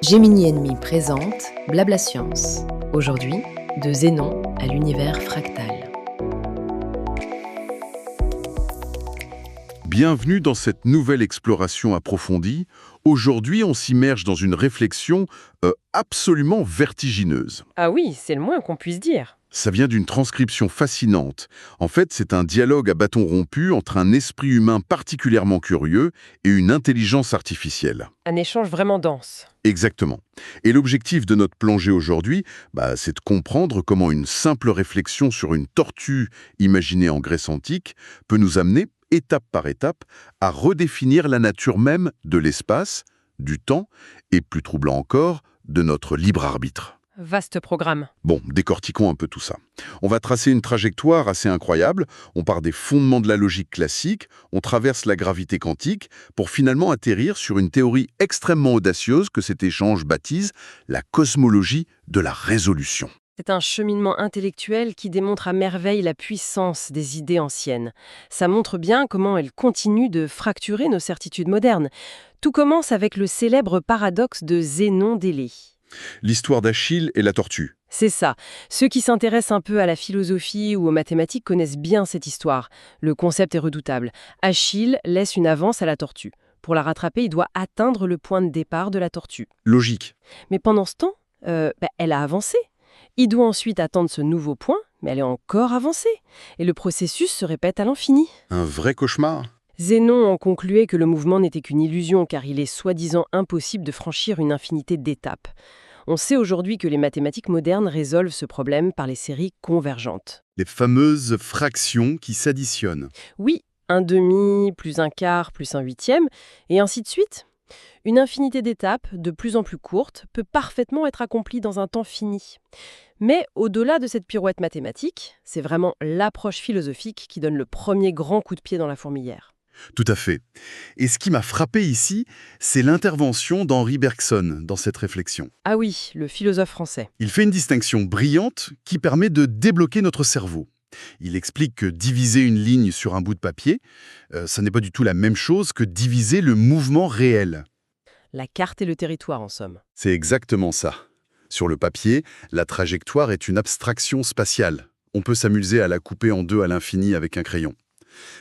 Gemini Enemy présente Blabla Science. Aujourd'hui, de Zénon à l'univers fractal. Bienvenue dans cette nouvelle exploration approfondie. Aujourd'hui, on s'immerge dans une réflexion absolument vertigineuse. Ah oui, c'est le moins qu'on puisse dire. Ça vient d'une transcription fascinante. En fait, c'est un dialogue à bâton rompu entre un esprit humain particulièrement curieux et une intelligence artificielle. Un échange vraiment dense. Exactement. Et l'objectif de notre plongée aujourd'hui, c'est de comprendre comment une simple réflexion sur une tortue imaginée en Grèce antique peut nous amener, étape par étape, à redéfinir la nature même de l'espace, du temps et, plus troublant encore, de notre libre arbitre. Vaste programme. Bon, décortiquons un peu tout ça. On va tracer une trajectoire assez incroyable. On part des fondements de la logique classique, on traverse la gravité quantique pour finalement atterrir sur une théorie extrêmement audacieuse que cet échange baptise la cosmologie de la résolution. C'est un cheminement intellectuel qui démontre à merveille la puissance des idées anciennes. Ça montre bien comment elles continuent de fracturer nos certitudes modernes. Tout commence avec le célèbre paradoxe de Zénon d'Élée. L'histoire d'Achille et la tortue. C'est ça. Ceux qui s'intéressent un peu à la philosophie ou aux mathématiques connaissent bien cette histoire. Le concept est redoutable. Achille laisse une avance à la tortue. Pour la rattraper, il doit atteindre le point de départ de la tortue. Logique. Mais pendant ce temps, elle a avancé. Il doit ensuite attendre ce nouveau point, mais elle est encore avancée. Et le processus se répète à l'infini. Un vrai cauchemar. Zénon en concluait que le mouvement n'était qu'une illusion, car il est soi-disant impossible de franchir une infinité d'étapes. On sait aujourd'hui que les mathématiques modernes résolvent ce problème par les séries convergentes. Les fameuses fractions qui s'additionnent. Oui, un demi, plus un quart, plus un huitième, et ainsi de suite. Une infinité d'étapes, de plus en plus courtes, peut parfaitement être accomplie dans un temps fini. Mais au-delà de cette pirouette mathématique, c'est vraiment l'approche philosophique qui donne le premier grand coup de pied dans la fourmilière. Tout à fait. Et ce qui m'a frappé ici, c'est l'intervention d'Henri Bergson dans cette réflexion. Ah oui, le philosophe français. Il fait une distinction brillante qui permet de débloquer notre cerveau. Il explique que diviser une ligne sur un bout de papier, ça n'est pas du tout la même chose que diviser le mouvement réel. La carte et le territoire, en somme. C'est exactement ça. Sur le papier, la trajectoire est une abstraction spatiale. On peut s'amuser à la couper en deux à l'infini avec un crayon.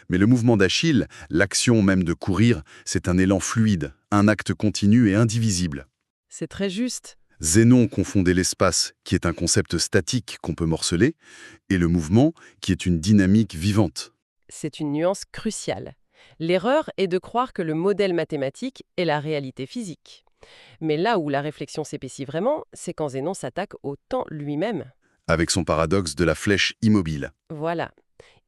Mais le mouvement d'Achille, l'action même de courir, c'est un élan fluide, un acte continu et indivisible. C'est très juste. Zénon confondait l'espace, qui est un concept statique qu'on peut morceler, et le mouvement, qui est une dynamique vivante. C'est une nuance cruciale. L'erreur est de croire que le modèle mathématique est la réalité physique. Mais là où la réflexion s'épaissit vraiment, c'est quand Zénon s'attaque au temps lui-même. Avec son paradoxe de la flèche immobile. Voilà.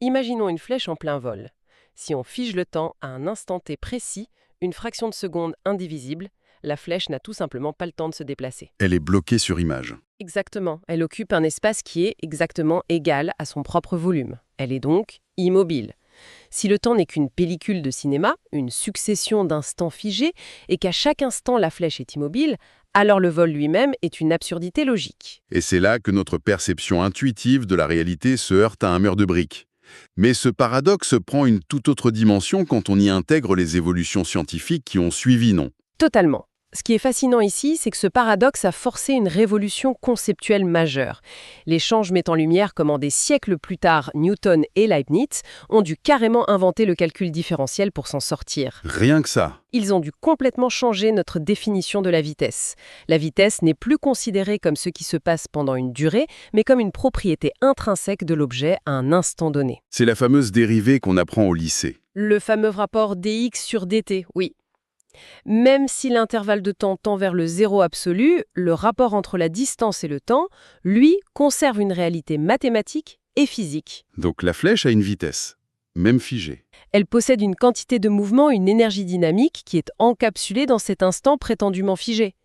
Imaginons une flèche en plein vol. Si on fige le temps à un instant T précis, une fraction de seconde indivisible, la flèche n'a tout simplement pas le temps de se déplacer. Elle est bloquée sur image. Exactement. Elle occupe un espace qui est exactement égal à son propre volume. Elle est donc immobile. Si le temps n'est qu'une pellicule de cinéma, une succession d'instants figés, et qu'à chaque instant la flèche est immobile, alors le vol lui-même est une absurdité logique. Et c'est là que notre perception intuitive de la réalité se heurte à un mur de briques. Mais ce paradoxe prend une toute autre dimension quand on y intègre les évolutions scientifiques qui ont suivi, non ? Totalement. Ce qui est fascinant ici, c'est que ce paradoxe a forcé une révolution conceptuelle majeure. L'échange met en lumière comment des siècles plus tard, Newton et Leibniz ont dû carrément inventer le calcul différentiel pour s'en sortir. Rien que ça. Ils ont dû complètement changer notre définition de la vitesse. La vitesse n'est plus considérée comme ce qui se passe pendant une durée, mais comme une propriété intrinsèque de l'objet à un instant donné. C'est la fameuse dérivée qu'on apprend au lycée. Le fameux rapport dx sur dt, oui. Même si l'intervalle de temps tend vers le zéro absolu, le rapport entre la distance et le temps, lui, conserve une réalité mathématique et physique. Donc la flèche a une vitesse, même figée. Elle possède une quantité de mouvement, une énergie dynamique qui est encapsulée dans cet instant prétendument figé.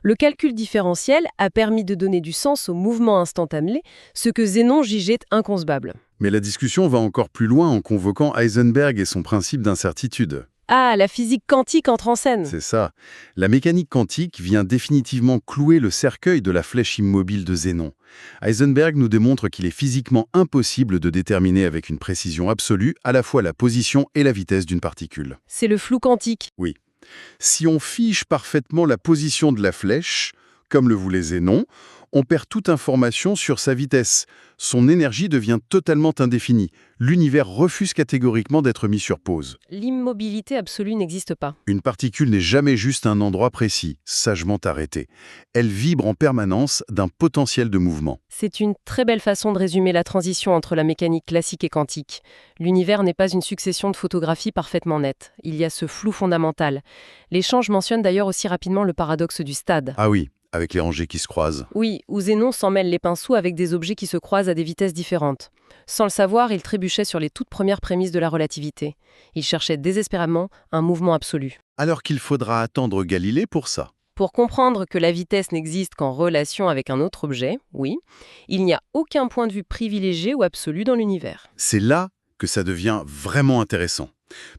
Le calcul différentiel a permis de donner du sens au mouvement instantané, ce que Zénon jugeait inconcevable. Mais la discussion va encore plus loin en convoquant Heisenberg et son principe d'incertitude. Ah, la physique quantique entre en scène. C'est ça. La mécanique quantique vient définitivement clouer le cercueil de la flèche immobile de Zénon. Heisenberg nous démontre qu'il est physiquement impossible de déterminer avec une précision absolue à la fois la position et la vitesse d'une particule. C'est le flou quantique. Oui. Si on fiche parfaitement la position de la flèche, comme le voulait Zénon, on perd toute information sur sa vitesse. Son énergie devient totalement indéfinie. L'univers refuse catégoriquement d'être mis sur pause. L'immobilité absolue n'existe pas. Une particule n'est jamais juste un endroit précis, sagement arrêté. Elle vibre en permanence d'un potentiel de mouvement. C'est une très belle façon de résumer la transition entre la mécanique classique et quantique. L'univers n'est pas une succession de photographies parfaitement nettes. Il y a ce flou fondamental. L'échange mentionne d'ailleurs aussi rapidement le paradoxe du stade. Ah oui, avec les rangées qui se croisent. Oui, où Zénon s'en mêle les pinceaux avec des objets qui se croisent à des vitesses différentes. Sans le savoir, il trébuchait sur les toutes premières prémices de la relativité. Il cherchait désespérément un mouvement absolu. Alors qu'il faudra attendre Galilée pour ça. Pour comprendre que la vitesse n'existe qu'en relation avec un autre objet, oui, il n'y a aucun point de vue privilégié ou absolu dans l'univers. C'est là que ça devient vraiment intéressant.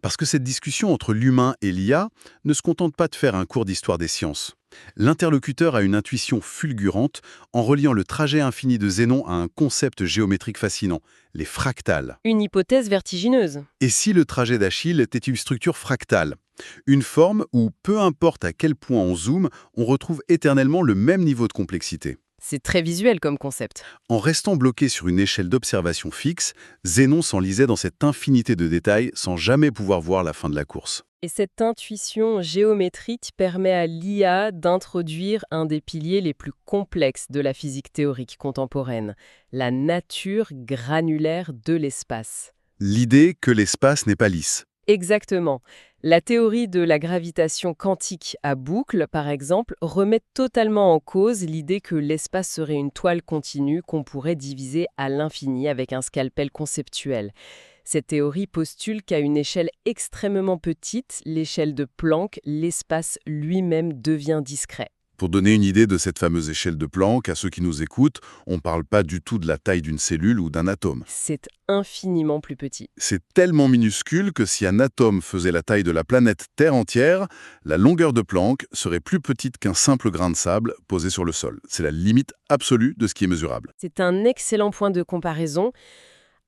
Parce que cette discussion entre l'humain et l'IA ne se contente pas de faire un cours d'histoire des sciences. L'interlocuteur a une intuition fulgurante en reliant le trajet infini de Zénon à un concept géométrique fascinant, les fractales. Une hypothèse vertigineuse. Et si le trajet d'Achille était une structure fractale? Une forme où, peu importe à quel point on zoome, on retrouve éternellement le même niveau de complexité. C'est très visuel comme concept. En restant bloqué sur une échelle d'observation fixe, Zénon s'enlisait dans cette infinité de détails sans jamais pouvoir voir la fin de la course. Et cette intuition géométrique permet à l'IA d'introduire un des piliers les plus complexes de la physique théorique contemporaine, la nature granulaire de l'espace. L'idée que l'espace n'est pas lisse. Exactement. La théorie de la gravitation quantique à boucle, par exemple, remet totalement en cause l'idée que l'espace serait une toile continue qu'on pourrait diviser à l'infini avec un scalpel conceptuel. Cette théorie postule qu'à une échelle extrêmement petite, l'échelle de Planck, l'espace lui-même devient discret. Pour donner une idée de cette fameuse échelle de Planck, à ceux qui nous écoutent, on ne parle pas du tout de la taille d'une cellule ou d'un atome. C'est infiniment plus petit. C'est tellement minuscule que si un atome faisait la taille de la planète Terre entière, la longueur de Planck serait plus petite qu'un simple grain de sable posé sur le sol. C'est la limite absolue de ce qui est mesurable. C'est un excellent point de comparaison.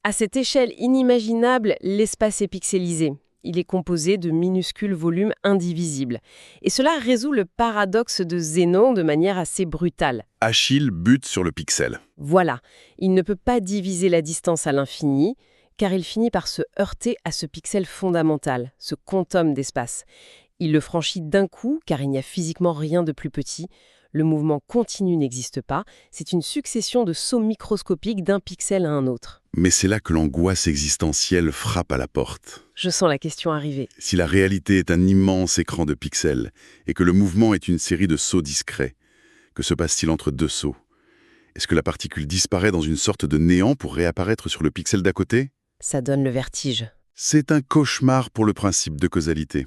À cette échelle inimaginable, l'espace est pixelisé. Il est composé de minuscules volumes indivisibles. Et cela résout le paradoxe de Zénon de manière assez brutale. Achille bute sur le pixel. Voilà, il ne peut pas diviser la distance à l'infini, car il finit par se heurter à ce pixel fondamental, ce quantum d'espace. Il le franchit d'un coup, car il n'y a physiquement rien de plus petit. Le mouvement continu n'existe pas, c'est une succession de sauts microscopiques d'un pixel à un autre. Mais c'est là que l'angoisse existentielle frappe à la porte. Je sens la question arriver. Si la réalité est un immense écran de pixels et que le mouvement est une série de sauts discrets, que se passe-t-il entre deux sauts? Est-ce que la particule disparaît dans une sorte de néant pour réapparaître sur le pixel d'à côté? Ça donne le vertige. C'est un cauchemar pour le principe de causalité.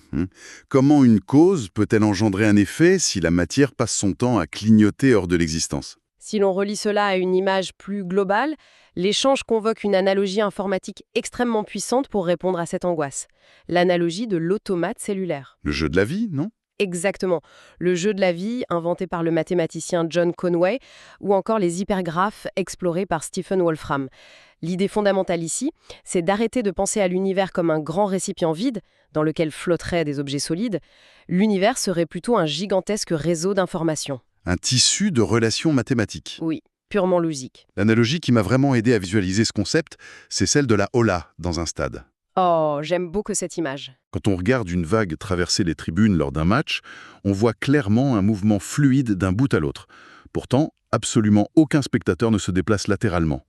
Comment une cause peut-elle engendrer un effet si la matière passe son temps à clignoter hors de l'existence? Si l'on relie cela à une image plus globale, l'échange convoque une analogie informatique extrêmement puissante pour répondre à cette angoisse. L'analogie de l'automate cellulaire. Le jeu de la vie, non? Exactement. Le jeu de la vie, inventé par le mathématicien John Conway, ou encore les hypergraphes explorés par Stephen Wolfram. L'idée fondamentale ici, c'est d'arrêter de penser à l'univers comme un grand récipient vide, dans lequel flotteraient des objets solides. L'univers serait plutôt un gigantesque réseau d'informations. Un tissu de relations mathématiques. Oui, purement logique. L'analogie qui m'a vraiment aidé à visualiser ce concept, c'est celle de la hola dans un stade. Oh, j'aime beaucoup cette image. Quand on regarde une vague traverser les tribunes lors d'un match, on voit clairement un mouvement fluide d'un bout à l'autre. Pourtant, absolument aucun spectateur ne se déplace latéralement.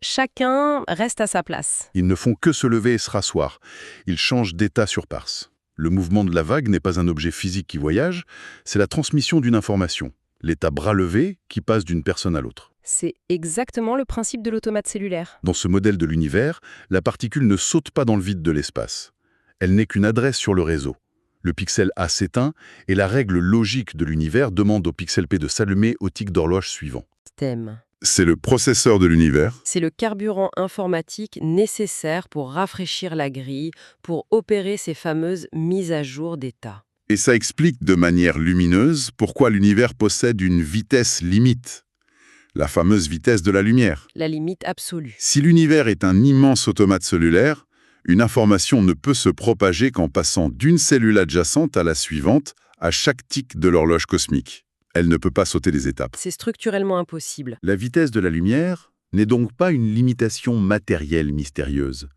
Chacun reste à sa place. Ils ne font que se lever et se rasseoir. Ils changent d'état sur parse. Le mouvement de la vague n'est pas un objet physique qui voyage, c'est la transmission d'une information. L'état bras levé qui passe d'une personne à l'autre. C'est exactement le principe de l'automate cellulaire. Dans ce modèle de l'univers, la particule ne saute pas dans le vide de l'espace. Elle n'est qu'une adresse sur le réseau. Le pixel A s'éteint et la règle logique de l'univers demande au pixel P de s'allumer au tic d'horloge suivant. Thème. C'est le processeur de l'univers. C'est le carburant informatique nécessaire pour rafraîchir la grille, pour opérer ces fameuses mises à jour d'état. Et ça explique de manière lumineuse pourquoi l'univers possède une vitesse limite. La fameuse vitesse de la lumière. La limite absolue. Si l'univers est un immense automate cellulaire, Une information ne peut se propager qu'en passant d'une cellule adjacente à la suivante à chaque tic de l'horloge cosmique. Elle ne peut pas sauter les étapes. C'est structurellement impossible. La vitesse de la lumière n'est donc pas une limitation matérielle mystérieuse.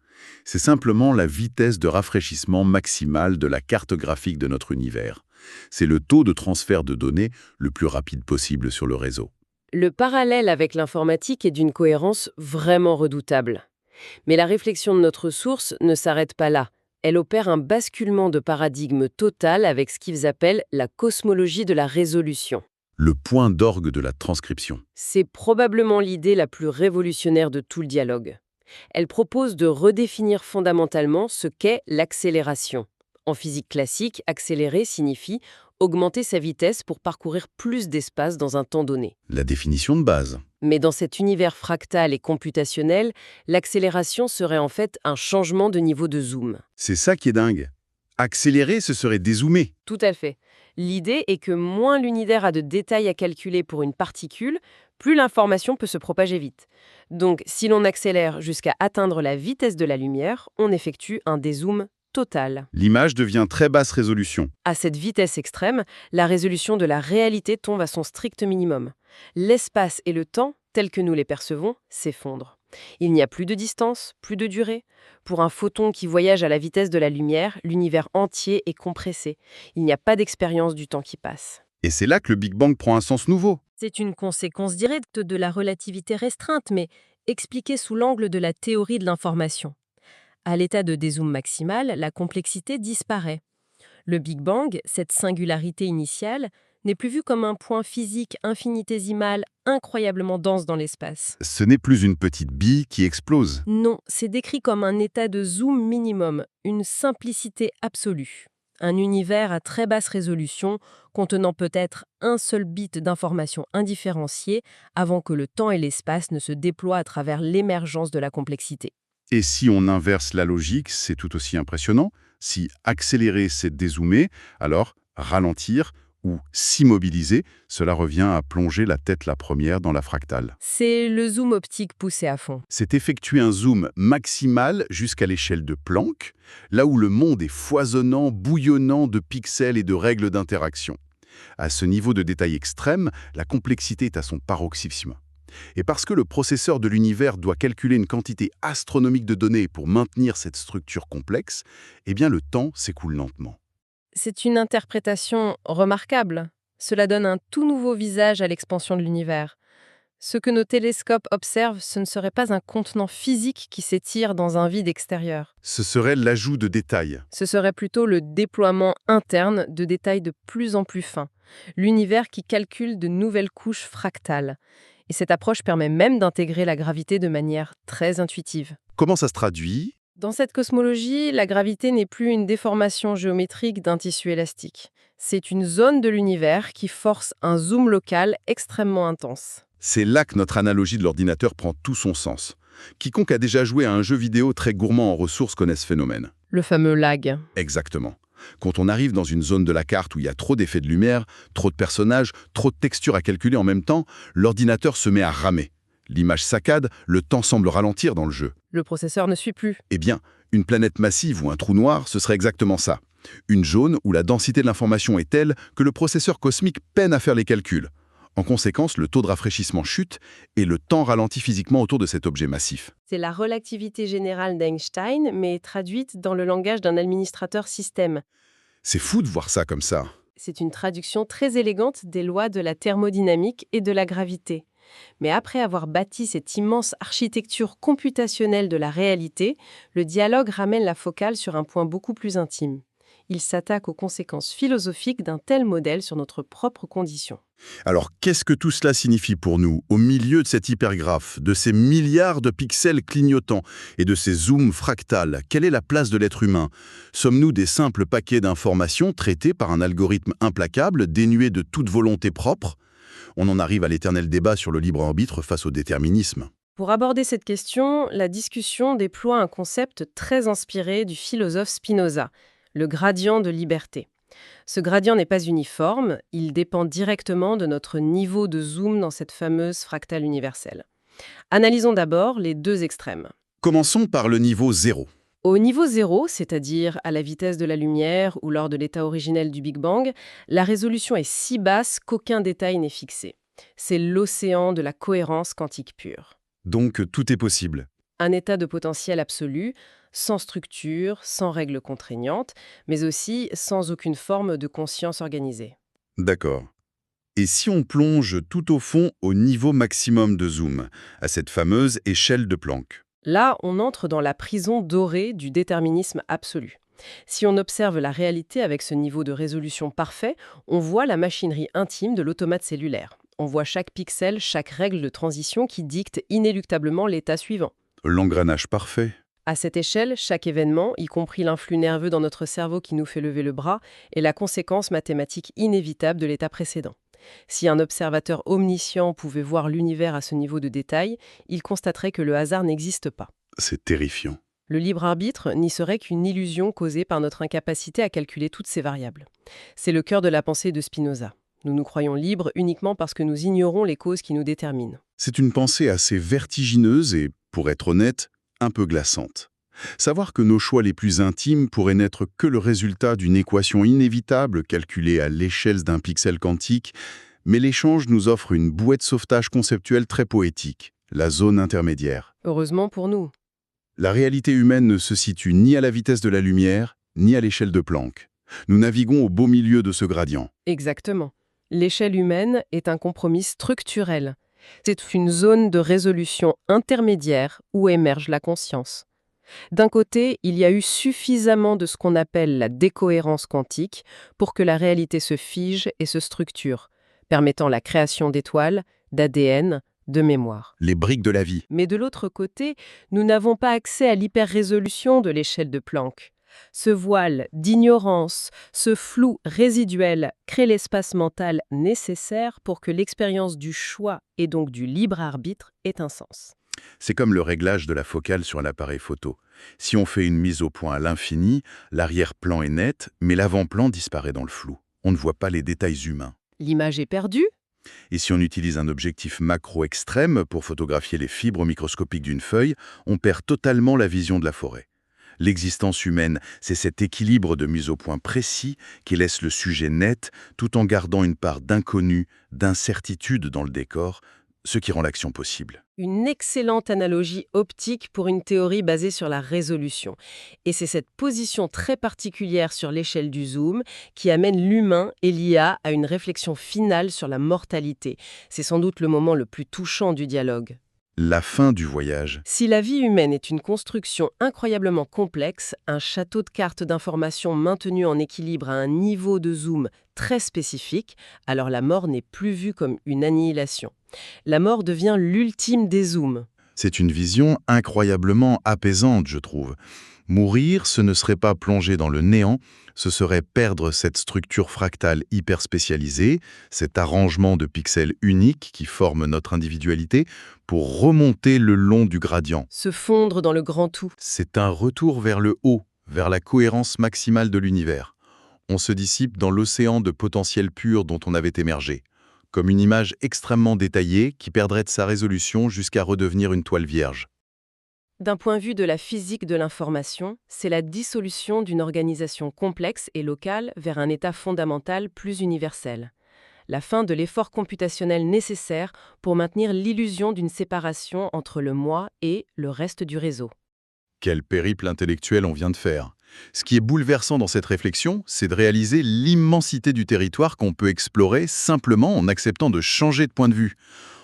C'est simplement la vitesse de rafraîchissement maximale de la carte graphique de notre univers. C'est le taux de transfert de données le plus rapide possible sur le réseau. Le parallèle avec l'informatique est d'une cohérence vraiment redoutable. Mais la réflexion de notre source ne s'arrête pas là. Elle opère un basculement de paradigme total avec ce qu'ils appellent la cosmologie de la résolution. Le point d'orgue de la transcription. C'est probablement l'idée la plus révolutionnaire de tout le dialogue. Elle propose de redéfinir fondamentalement ce qu'est l'accélération. En physique classique, accélérer signifie augmenter sa vitesse pour parcourir plus d'espace dans un temps donné. La définition de base. Mais dans cet univers fractal et computationnel, l'accélération serait en fait un changement de niveau de zoom. C'est ça qui est dingue. Accélérer, ce serait dézoomer. Tout à fait. L'idée est que moins l'univers a de détails à calculer pour une particule, plus l'information peut se propager vite. Donc, si l'on accélère jusqu'à atteindre la vitesse de la lumière, on effectue un dézoom total. L'image devient très basse résolution. À cette vitesse extrême, la résolution de la réalité tombe à son strict minimum. L'espace et le temps, tels que nous les percevons, s'effondrent. Il n'y a plus de distance, plus de durée. Pour un photon qui voyage à la vitesse de la lumière, l'univers entier est compressé. Il n'y a pas d'expérience du temps qui passe. Et c'est là que le Big Bang prend un sens nouveau. C'est une conséquence directe de la relativité restreinte, mais expliquée sous l'angle de la théorie de l'information. À l'état de dézoom maximal, la complexité disparaît. Le Big Bang, cette singularité initiale, n'est plus vu comme un point physique infinitésimal incroyablement dense dans l'espace. Ce n'est plus une petite bille qui explose. Non, c'est décrit comme un état de zoom minimum, une simplicité absolue. Un univers à très basse résolution, contenant peut-être un seul bit d'information indifférenciée avant que le temps et l'espace ne se déploient à travers l'émergence de la complexité. Et si on inverse la logique, c'est tout aussi impressionnant. Si accélérer, c'est dézoomer, alors ralentir ou s'immobiliser, cela revient à plonger la tête la première dans la fractale. C'est le zoom optique poussé à fond. C'est effectuer un zoom maximal jusqu'à l'échelle de Planck, là où le monde est foisonnant, bouillonnant de pixels et de règles d'interaction. À ce niveau de détail extrême, la complexité est à son paroxysme. Et parce que le processeur de l'univers doit calculer une quantité astronomique de données pour maintenir cette structure complexe, eh bien le temps s'écoule lentement. C'est une interprétation remarquable. Cela donne un tout nouveau visage à l'expansion de l'univers. Ce que nos télescopes observent, ce ne serait pas un contenant physique qui s'étire dans un vide extérieur. Ce serait l'ajout de détails. Ce serait plutôt le déploiement interne de détails de plus en plus fins. L'univers qui calcule de nouvelles couches fractales. Et cette approche permet même d'intégrer la gravité de manière très intuitive. Comment ça se traduit ? Dans cette cosmologie, la gravité n'est plus une déformation géométrique d'un tissu élastique. C'est une zone de l'univers qui force un zoom local extrêmement intense. C'est là que notre analogie de l'ordinateur prend tout son sens. Quiconque a déjà joué à un jeu vidéo très gourmand en ressources connaît ce phénomène. Le fameux lag. Exactement. Quand on arrive dans une zone de la carte où il y a trop d'effets de lumière, trop de personnages, trop de textures à calculer en même temps, l'ordinateur se met à ramer. L'image saccade, le temps semble ralentir dans le jeu. Le processeur ne suit plus. Eh bien, une planète massive ou un trou noir, ce serait exactement ça. Une zone où la densité de l'information est telle que le processeur cosmique peine à faire les calculs. En conséquence, le taux de rafraîchissement chute et le temps ralentit physiquement autour de cet objet massif. C'est la relativité générale d'Einstein, mais traduite dans le langage d'un administrateur système. C'est fou de voir ça comme ça. C'est une traduction très élégante des lois de la thermodynamique et de la gravité. Mais après avoir bâti cette immense architecture computationnelle de la réalité, le dialogue ramène la focale sur un point beaucoup plus intime. Il s'attaque aux conséquences philosophiques d'un tel modèle sur notre propre condition. Alors, qu'est-ce que tout cela signifie pour nous, au milieu de cet hypergraphe, de ces milliards de pixels clignotants et de ces zooms fractales? Quelle est la place de l'être humain? Sommes-nous des simples paquets d'informations traités par un algorithme implacable, dénué de toute volonté propre? On en arrive à l'éternel débat sur le libre arbitre face au déterminisme. Pour aborder cette question, la discussion déploie un concept très inspiré du philosophe Spinoza, le gradient de liberté. Ce gradient n'est pas uniforme, il dépend directement de notre niveau de zoom dans cette fameuse fractale universelle. Analysons d'abord les deux extrêmes. Commençons par le niveau 0. Au niveau zéro, c'est-à-dire à la vitesse de la lumière ou lors de l'état originel du Big Bang, la résolution est si basse qu'aucun détail n'est fixé. C'est l'océan de la cohérence quantique pure. Donc tout est possible. Un état de potentiel absolu, sans structure, sans règles contraignantes, mais aussi sans aucune forme de conscience organisée. D'accord. Et si on plonge tout au fond au niveau maximum de zoom, à cette fameuse échelle de Planck? Là, on entre dans la prison dorée du déterminisme absolu. Si on observe la réalité avec ce niveau de résolution parfait, on voit la machinerie intime de l'automate cellulaire. On voit chaque pixel, chaque règle de transition qui dicte inéluctablement l'état suivant. L'engrenage parfait. À cette échelle, chaque événement, y compris l'influx nerveux dans notre cerveau qui nous fait lever le bras, est la conséquence mathématique inévitable de l'état précédent. Si un observateur omniscient pouvait voir l'univers à ce niveau de détail, il constaterait que le hasard n'existe pas. C'est terrifiant. Le libre arbitre n'y serait qu'une illusion causée par notre incapacité à calculer toutes ces variables. C'est le cœur de la pensée de Spinoza. Nous nous croyons libres uniquement parce que nous ignorons les causes qui nous déterminent. C'est une pensée assez vertigineuse et, pour être honnête, un peu glaçante. Savoir que nos choix les plus intimes pourraient n'être que le résultat d'une équation inévitable calculée à l'échelle d'un pixel quantique, mais l'échange nous offre une bouée de sauvetage conceptuelle très poétique, la zone intermédiaire. Heureusement pour nous. La réalité humaine ne se situe ni à la vitesse de la lumière, ni à l'échelle de Planck. Nous naviguons au beau milieu de ce gradient. Exactement. L'échelle humaine est un compromis structurel. C'est une zone de résolution intermédiaire où émerge la conscience. D'un côté, il y a eu suffisamment de ce qu'on appelle la décohérence quantique pour que la réalité se fige et se structure, permettant la création d'étoiles, d'ADN, de mémoire. Les briques de la vie. Mais de l'autre côté, nous n'avons pas accès à l'hyper-résolution de l'échelle de Planck. Ce voile d'ignorance, ce flou résiduel crée l'espace mental nécessaire pour que l'expérience du choix et donc du libre arbitre ait un sens. C'est comme le réglage de la focale sur un appareil photo. Si on fait une mise au point à l'infini, l'arrière-plan est net, mais l'avant-plan disparaît dans le flou. On ne voit pas les détails humains. L'image est perdue ? Et si on utilise un objectif macro extrême pour photographier les fibres microscopiques d'une feuille, on perd totalement la vision de la forêt. L'existence humaine, c'est cet équilibre de mise au point précis qui laisse le sujet net tout en gardant une part d'inconnu, d'incertitude dans le décor, ce qui rend l'action possible. Une excellente analogie optique pour une théorie basée sur la résolution. Et c'est cette position très particulière sur l'échelle du zoom qui amène l'humain et l'IA à une réflexion finale sur la mortalité. C'est sans doute le moment le plus touchant du dialogue. La fin du voyage. Si la vie humaine est une construction incroyablement complexe, un château de cartes d'informations maintenu en équilibre à un niveau de zoom très spécifique, alors la mort n'est plus vue comme une annihilation. La mort devient l'ultime des zooms. C'est une vision incroyablement apaisante, je trouve. Mourir, ce ne serait pas plonger dans le néant, ce serait perdre cette structure fractale hyper spécialisée, cet arrangement de pixels uniques qui forment notre individualité, pour remonter le long du gradient. Se fondre dans le grand tout. C'est un retour vers le haut, vers la cohérence maximale de l'univers. On se dissipe dans l'océan de potentiel pur dont on avait émergé, comme une image extrêmement détaillée qui perdrait de sa résolution jusqu'à redevenir une toile vierge. D'un point de vue de la physique de l'information, c'est la dissolution d'une organisation complexe et locale vers un état fondamental plus universel. La fin de l'effort computationnel nécessaire pour maintenir l'illusion d'une séparation entre le moi et le reste du réseau. Quel périple intellectuel on vient de faire. Ce qui est bouleversant dans cette réflexion, c'est de réaliser l'immensité du territoire qu'on peut explorer simplement en acceptant de changer de point de vue.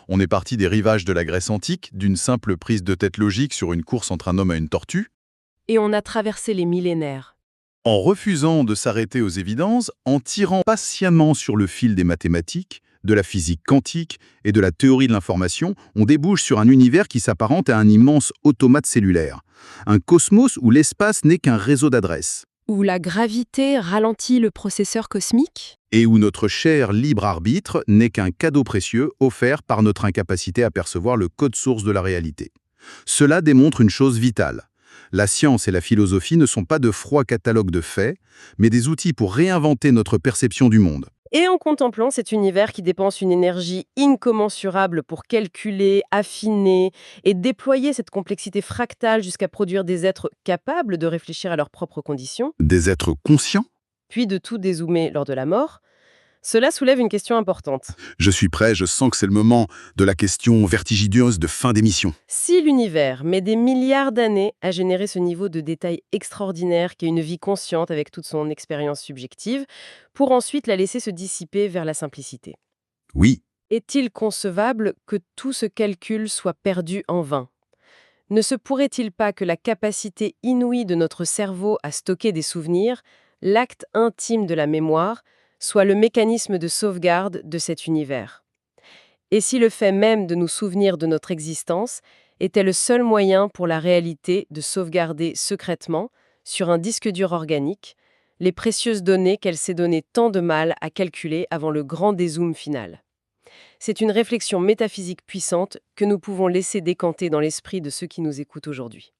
On est parti des rivages de la Grèce antique, d'une simple prise de tête logique sur une course entre un homme et une tortue. Et on a traversé les millénaires. En refusant de s'arrêter aux évidences, en tirant patiemment sur le fil des mathématiques, de la physique quantique et de la théorie de l'information, on débouche sur un univers qui s'apparente à un immense automate cellulaire. Un cosmos où l'espace n'est qu'un réseau d'adresses. Où la gravité ralentit le processeur cosmique ? Et où notre cher libre arbitre n'est qu'un cadeau précieux offert par notre incapacité à percevoir le code source de la réalité. Cela démontre une chose vitale. La science et la philosophie ne sont pas de froids catalogues de faits, mais des outils pour réinventer notre perception du monde. Et en contemplant cet univers qui dépense une énergie incommensurable pour calculer, affiner et déployer cette complexité fractale jusqu'à produire des êtres capables de réfléchir à leurs propres conditions, Des êtres conscients? puis de tout dézoomer lors de la mort, cela soulève une question importante. Je suis prêt, je sens que c'est le moment de la question vertigineuse de fin d'émission. Si l'univers met des milliards d'années à générer ce niveau de détail extraordinaire qu'est une vie consciente avec toute son expérience subjective, pour ensuite la laisser se dissiper vers la simplicité, Oui, est-il concevable que tout ce calcul soit perdu en vain? Ne se pourrait-il pas que la capacité inouïe de notre cerveau à stocker des souvenirs, l'acte intime de la mémoire, soit le mécanisme de sauvegarde de cet univers? Et si le fait même de nous souvenir de notre existence était le seul moyen pour la réalité de sauvegarder secrètement, sur un disque dur organique, les précieuses données qu'elle s'est donné tant de mal à calculer avant le grand dézoom final? C'est une réflexion métaphysique puissante que nous pouvons laisser décanter dans l'esprit de ceux qui nous écoutent aujourd'hui.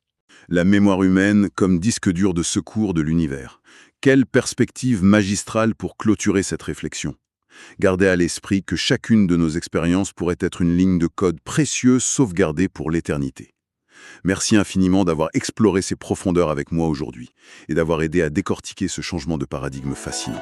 la mémoire humaine comme disque dur de secours de l'univers. Quelle perspective magistrale pour clôturer cette réflexion. Gardez à l'esprit que chacune de nos expériences pourrait être une ligne de code précieuse sauvegardée pour l'éternité. Merci infiniment d'avoir exploré ces profondeurs avec moi aujourd'hui et d'avoir aidé à décortiquer ce changement de paradigme fascinant.